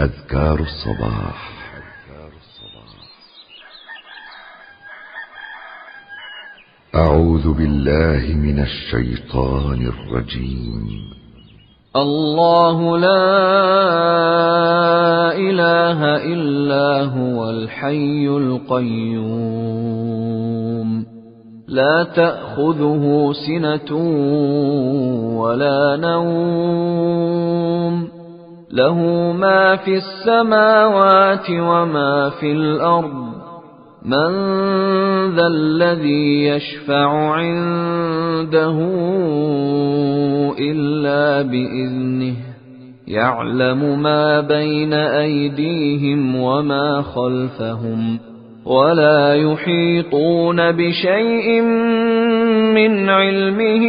أذكار الصباح. أعوذ بالله من الشيطان الرجيم. الله لا إله إلا هو الحي القيوم لا تأخذه سنة ولا نوم له ما في السماوات وما في الأرض من ذا الذي يشفع عنده إلا بإذنه يعلم ما بين أيديهم وما خلفهم ولا يحيطون بشيء من علمه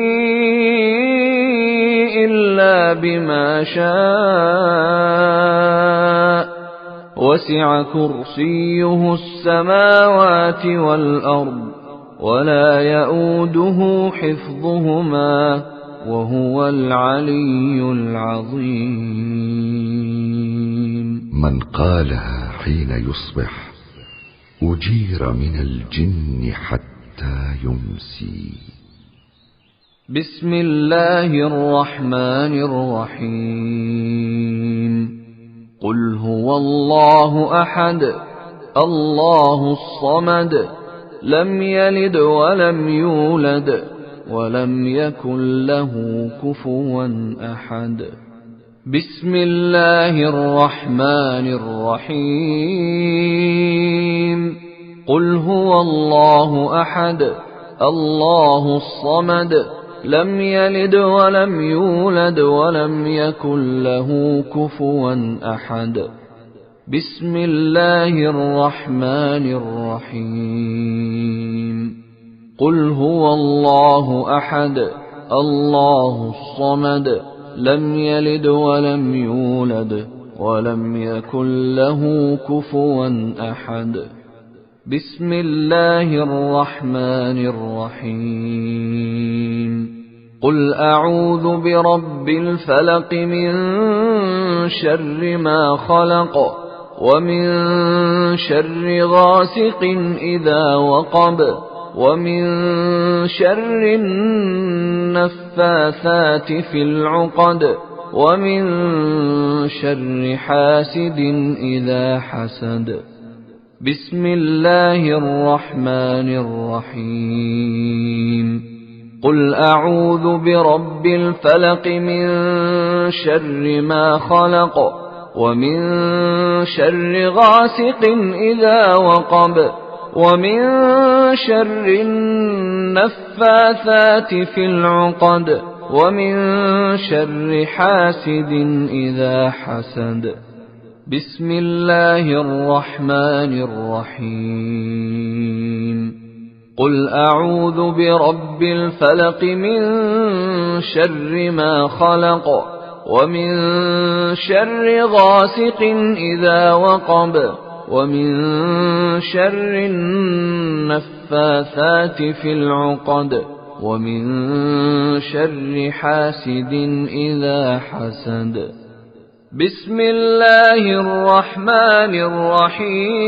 إلا بما شاء وسع كرسيه السماوات والأرض ولا يئوده حفظهما وهو العلي العظيم. من قالها حين يصبح أجير من الجن حتى يمسي. بسم الله الرحمن الرحيم. قل هو الله أحد الله الصمد لم يلد ولم يولد ولم يكن له كفوا أحد. بسم الله الرحمن الرحيم. قل هو الله أحد الله الصمد لم يلد ولم يولد ولم يكن له كفوا أحد. بسم الله الرحمن الرحيم. قل هو الله أحد الله الصمد لم يلد ولم يولد ولم يكن له كفوا أحد. بسم الله الرحمن الرحيم. قل أعوذ برب الفلق من شر ما خلق ومن شر غاسق إذا وقب ومن شر النفاثات في العقد ومن شر حاسد إذا حسد. بسم الله الرحمن الرحيم. قل أعوذ برب الفلق من شر ما خلق ومن شر غاسق إذا وقب ومن شر النفاثات في العقد ومن شر حاسد إذا حسد. بسم الله الرحمن الرحيم. قل أعوذ برب الفلق من شر ما خلق ومن شر غاسق إذا وقب ومن شر النفاثات في العقد ومن شر حاسد إذا حسد. بسم الله الرحمن الرحيم.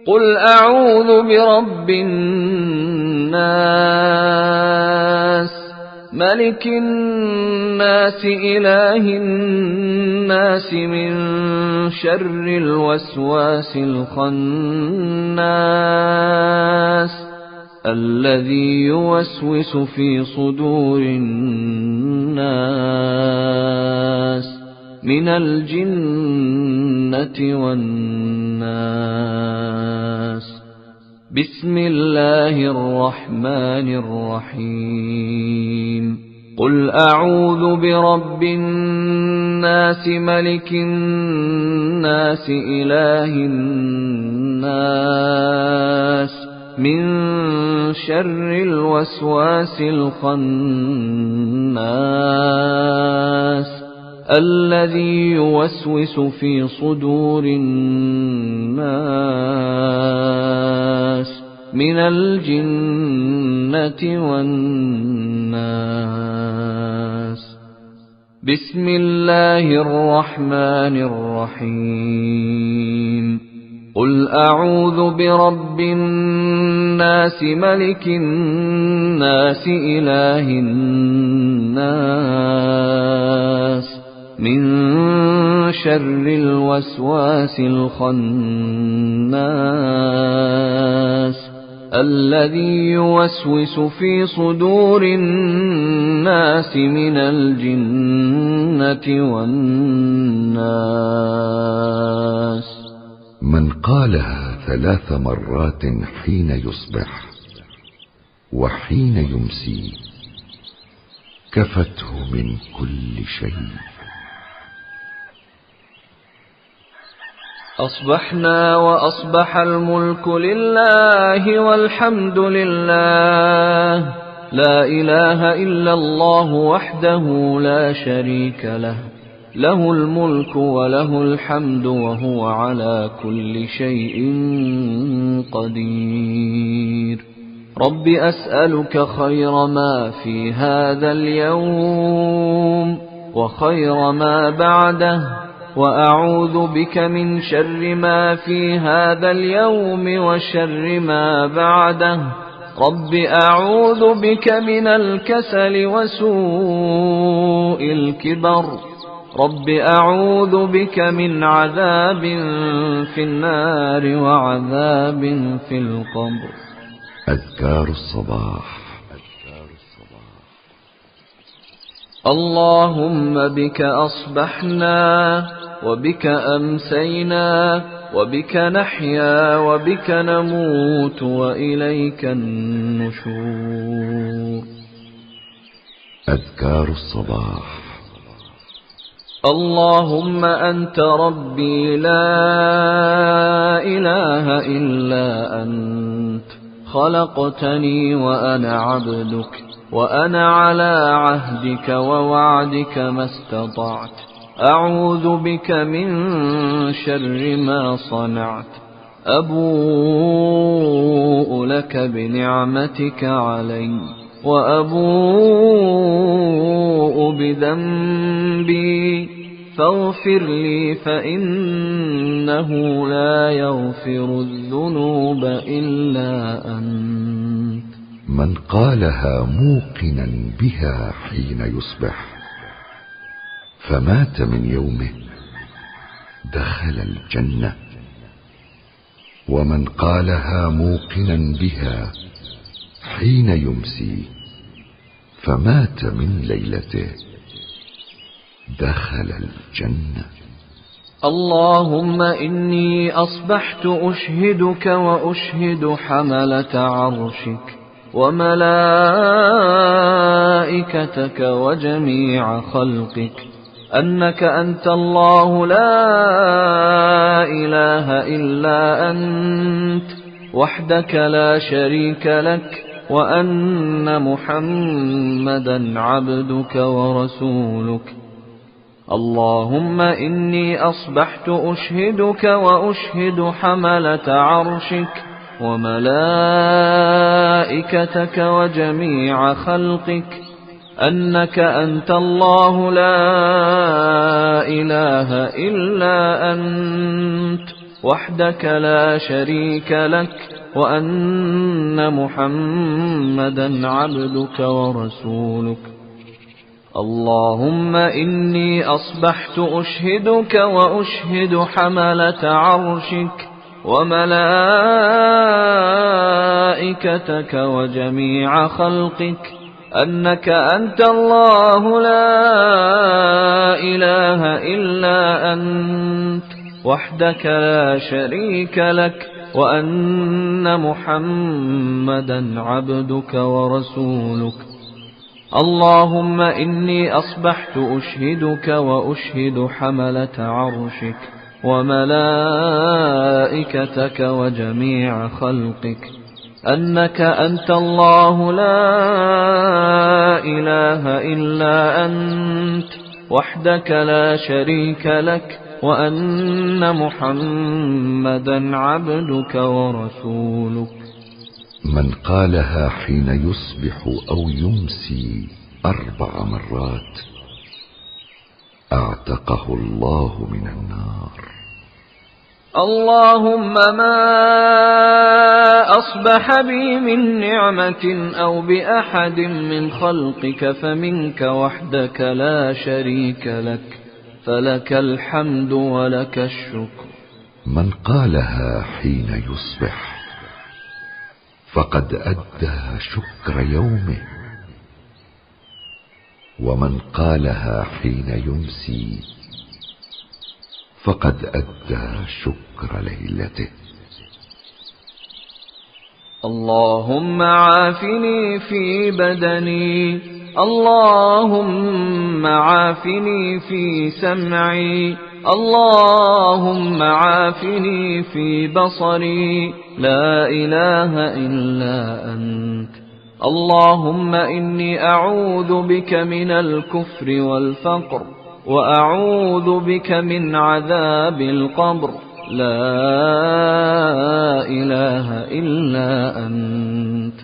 قل أعوذ برب الناس ملك الناس إله الناس من شر الوسواس الخناس الذي يوسوس في صدور الناس من الجنة والناس. بسم الله الرحمن الرحيم. قل أعوذ برب الناس ملك الناس إله الناس من شر الوسواس الخناس الذي يوسوس في صدور الناس من الجنة والناس. بسم الله الرحمن الرحيم قل أعوذ برب الناس ملك الناس إله الناس من شر الوسواس الخناس الذي يوسوس في صدور الناس من الجنة والناس. من قالها 3 مرات حين يصبح وحين يمسي كفته من كل شيء. أصبحنا وأصبح الملك لله والحمد لله لا إله إلا الله وحده لا شريك له له الملك وله الحمد وهو على كل شيء قدير. رب أسألك خير ما في هذا اليوم وخير ما بعده وأعوذ بك من شر ما في هذا اليوم وشر ما بعده. رب أعوذ بك من الكسل وسوء الكبر. رب أعوذ بك من عذاب في النار وعذاب في القبر. أذكار الصباح. اللهم بك أصبحنا وبك أمسينا وبك نحيا وبك نموت وإليك النشور. أذكار الصباح. اللهم أنت ربي لا إله إلا أنت خلقتني وأنا عبدك وأنا على عهدك ووعدك ما استطعت. أعوذ بك من شر ما صنعت. أبوء لك بنعمتك علي وأبوء بذنبي فاغفر لي فإنه لا يغفر الذنوب إلا أنت. من قالها موقنا بها حين يصبح فمات من يومه دخل الجنة. ومن قالها موقنا بها حين يمسي فمات من ليلته دخل الجنة. اللهم إني أصبحت أشهدك وأشهد حملة عرشك وملائكتك وجميع خلقك أنك أنت الله لا إله إلا أنت وحدك لا شريك لك وأن محمدا عبدك ورسولك. اللهم إني أصبحت أشهدك وأشهد حملة عرشك وملائكتك وجميع خلقك أنك أنت الله لا إله إلا أنت وحدك لا شريك لك وأن محمدا عبدك ورسولك. اللهم إني أصبحت أشهدك وأشهد حملة عرشك وملائكتك وجميع خلقك أنك أنت الله لا إله إلا أنت وحدك لا شريك لك وأن محمدا عبدك ورسولك. اللهم إني أصبحت أشهدك وأشهد حملة عرشك وملائكتك وجميع خلقك أنك أنت الله لا إله إلا أنت وحدك لا شريك لك وأن محمدا عبدك ورسولك. من قالها حين يصبح أو يمسي 4 مرات فأعتقه الله من النار. اللهم ما أصبح بي من نعمة أو بأحد من خلقك فمنك وحدك لا شريك لك، فلك الحمد ولك الشكر. من قالها حين يصبح فقد أدى شكر يومه، ومن قالها حين يمسي فقد أدى شكر ليلته. اللهم عافني في بدني، اللهم عافني في سمعي، اللهم عافني في بصري، لا إله إلا أنت. اللهم إني أعوذ بك من الكفر والفقر، وأعوذ بك من عذاب القبر، لا إله إلا أنت.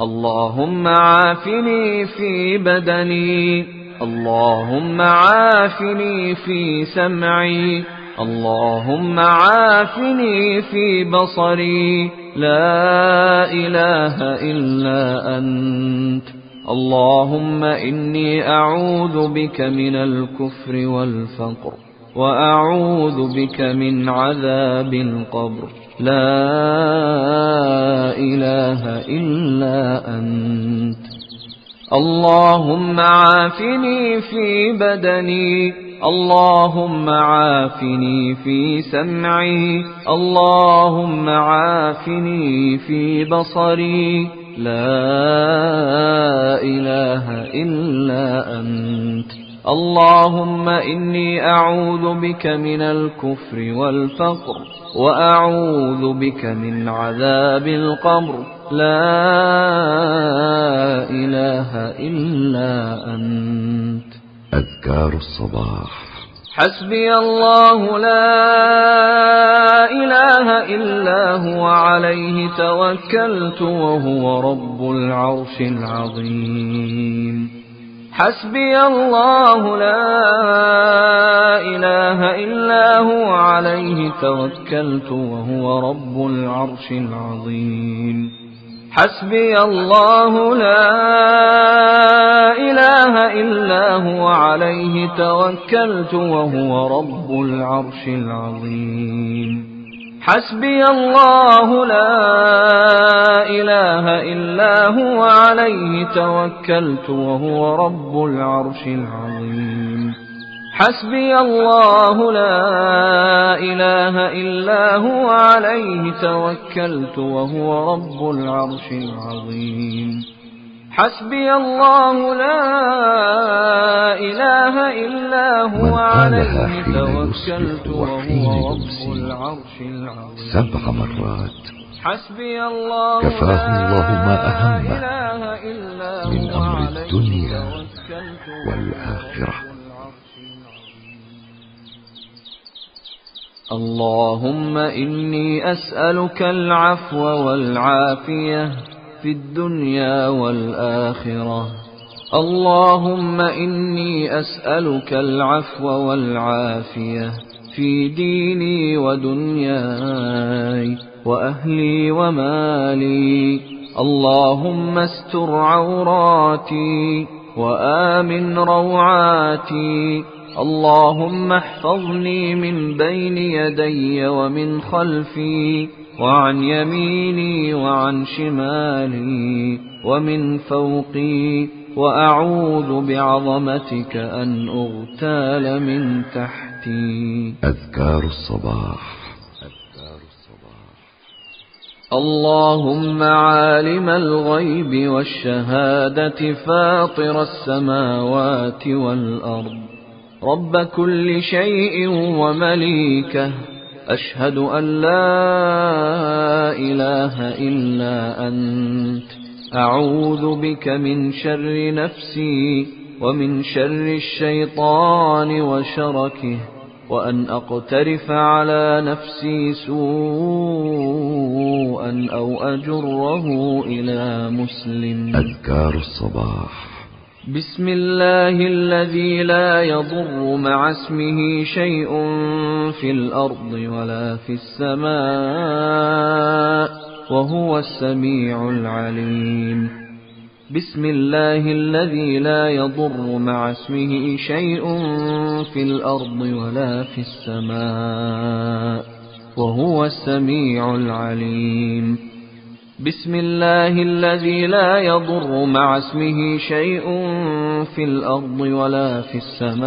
اللهم عافني في بدني، اللهم عافني في سمعي، اللهم عافني في بصري، لا إله إلا أنت. اللهم إني أعوذ بك من الكفر والفقر، وأعوذ بك من عذاب القبر، لا إله إلا أنت. اللهم عافني في بدني، اللهم عافني في سمعي، اللهم عافني في بصري، لا إله إلا أنت. اللهم إني أعوذ بك من الكفر والفقر، وأعوذ بك من عذاب القبر، لا إله إلا أنت. أذكار الصباح. حسبي الله لا إله إلا هو عليه توكلت وهو رب العرش العظيم. حسبي الله لا إله إلا هو عليه توكلت وهو رب العرش العظيم. حسبي الله لا إله إلا هو عليه توكلت وهو رب العرش العظيم. حسبي الله لا إله إلا هو عليه توكلت وهو رب العرش العظيم. حسبي الله لا إله إلا هو عليه توكلت وهو رب العرش العظيم. حسبي الله لا إله إلا هو عليه توكلت وهو رب العرش العظيم. 7 مرات حسبي الله كفاه الله ما أهمه إلا من هو أمر عليه الدنيا توكلت والآخرة. اللهم إني أسألك العفو والعافية في الدنيا والآخرة. اللهم إني أسألك العفو والعافية في ديني ودنياي وأهلي ومالي. اللهم استر عوراتي وآمن روعاتي. اللهم احفظني من بين يدي ومن خلفي وعن يميني وعن شمالي ومن فوقي، وأعوذ بعظمتك أن أغتال من تحتي. أذكار الصباح. اللهم عالم الغيب والشهادة فاطر السماوات والأرض، رب كل شيء ومليكه، أشهد أن لا إله إلا أنت. أعوذ بك من شر نفسي ومن شر الشيطان وشركه، وأن أقترف على نفسي سوءا أو أجره إلى مسلم. أذكار الصباح. بسم الله الذي لا يضر مع اسمه شيء في الأرض ولا في السماء وهو السميع العليم. بسم الله الذي لا يضر مع اسمه شيء في الأرض ولا في السماء وهو السميع العليم. بسم الله الذي لا يضر مع اسمه شيء في الأرض ولا في السماء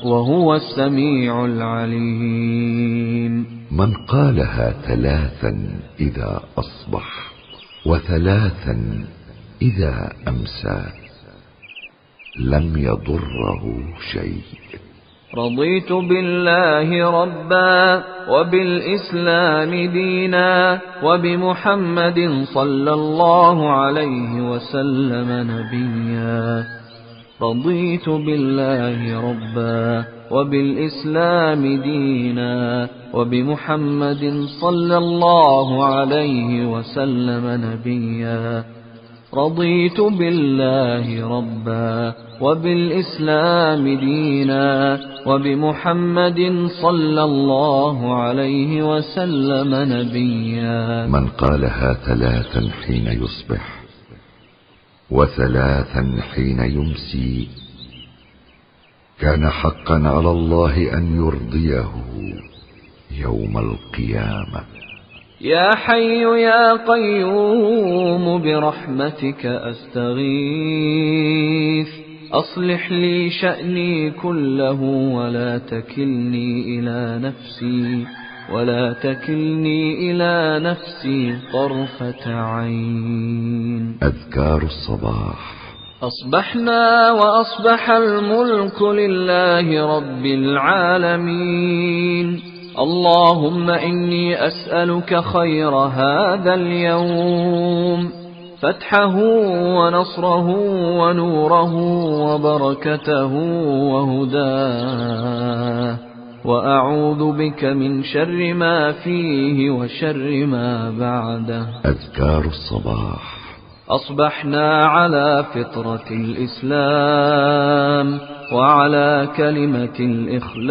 وهو السميع العليم. من قالها 3 إذا أصبح و3 إذا أمسى لم يضره شيء. رضيت بالله ربا وبالإسلام دينا وبمحمد صلى الله عليه وسلم نبيا. رضيت بالله ربا وبالإسلام دينا وبمحمد صلى الله عليه وسلم نبيا. رضيت بالله ربا وبالإسلام دينا وبمحمد صلى الله عليه وسلم نبيا. من قالها 3 حين يصبح و3 حين يمسي كان حقا على الله أن يرضيه يوم القيامة. يا حي يا قيوم برحمتك أستغيث أصلح لي شأني كله ولا تكلني إلى نفسي طرفة عين. أذكار الصباح. أصبحنا وأصبح الملك لله رب العالمين. اللهم إني أسألك خير هذا اليوم، فتحه ونصره ونوره وبركته وهداه، وأعوذ بك من شر ما فيه وشر ما بعده. أذكار الصباح. أصبحنا على فطرة الإسلام وعلى كلمة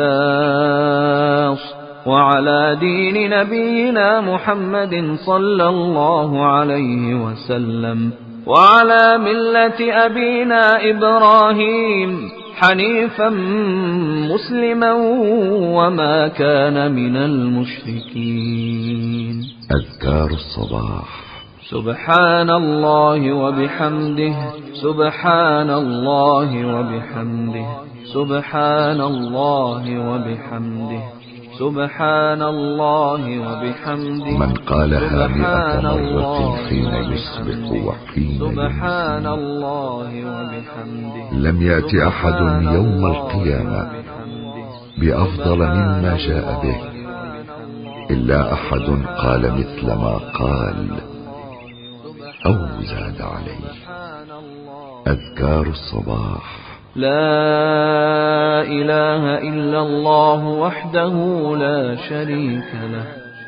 الإخلاص وعلى دين نبينا محمد صلى الله عليه وسلم وعلى ملة أبينا إبراهيم حنيفا مسلما وما كان من المشركين. أذكار الصباح. سبحان الله وبحمده سبحان الله وبحمده سبحان الله وبحمده سبحان الله وبحمده. من قالها 100 مرة حين يصبح وحين سبحان الله وبحمده. لم يأت أحد يوم القيامة بأفضل مما جاء به إلا أحد قال مثل ما قال أو زاد عليه. أذكار الصباح. لا إله إلا الله وحده لا شريك له،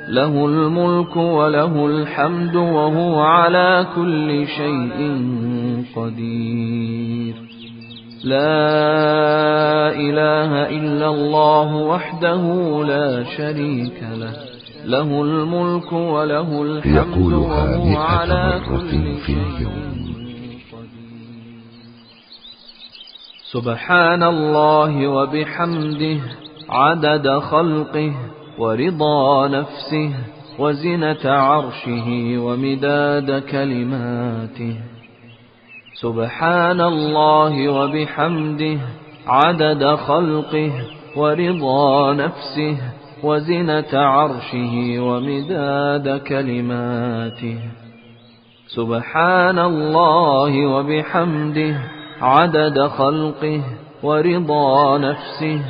له الملك وله الحمد وهو على كل شيء قدير. لا إله إلا الله وحده لا شريك له، له الملك وله الحمد يقولها وهو 100 على مرة كل في شيء اليوم. سبحان الله وبحمده عدد خلقه ورضا نفسه وزنة عرشه ومداد كلماته. سبحان الله وبحمده عدد خلقه ورضا نفسه وزنة عرشه ومداد كلماته. سبحان الله وبحمده عدد خلقه ورضا نفسه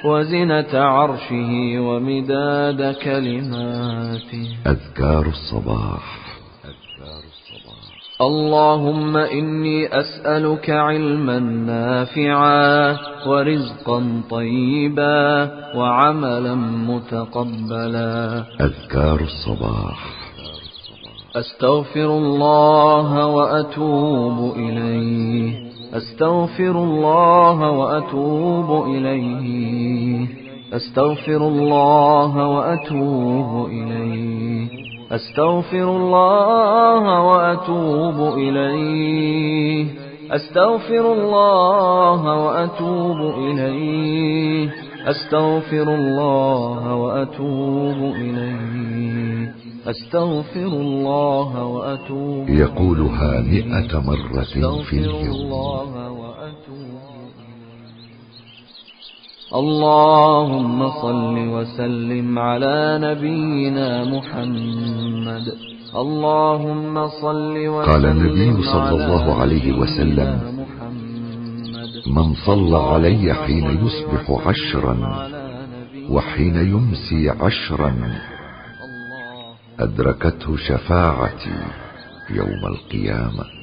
وزنة عرشه ومداد كلماته. أذكار الصباح. اللهم إني أسألك علما نافعا ورزقا طيبا وعملا متقبلا. أذكار الصباح. أستغفر الله وأتوب إليه. أستغفر الله وأتوب إليه. أستغفر الله وأتوب إليه. أستغفر الله وأتوب إليه. أستغفر الله وأتوب إليه. أستغفر الله وأتوب إليه. أستغفر الله وأتوب إليه. يقولها 100 مرة في اليوم. اللهم صل وسلم على نبينا محمد. اللهم صل وسلم. قال النبي صلى الله عليه وسلم: من صلى علي حين يصبح 10 وحين يمسي 10 أدركته شفاعتي يوم القيامة.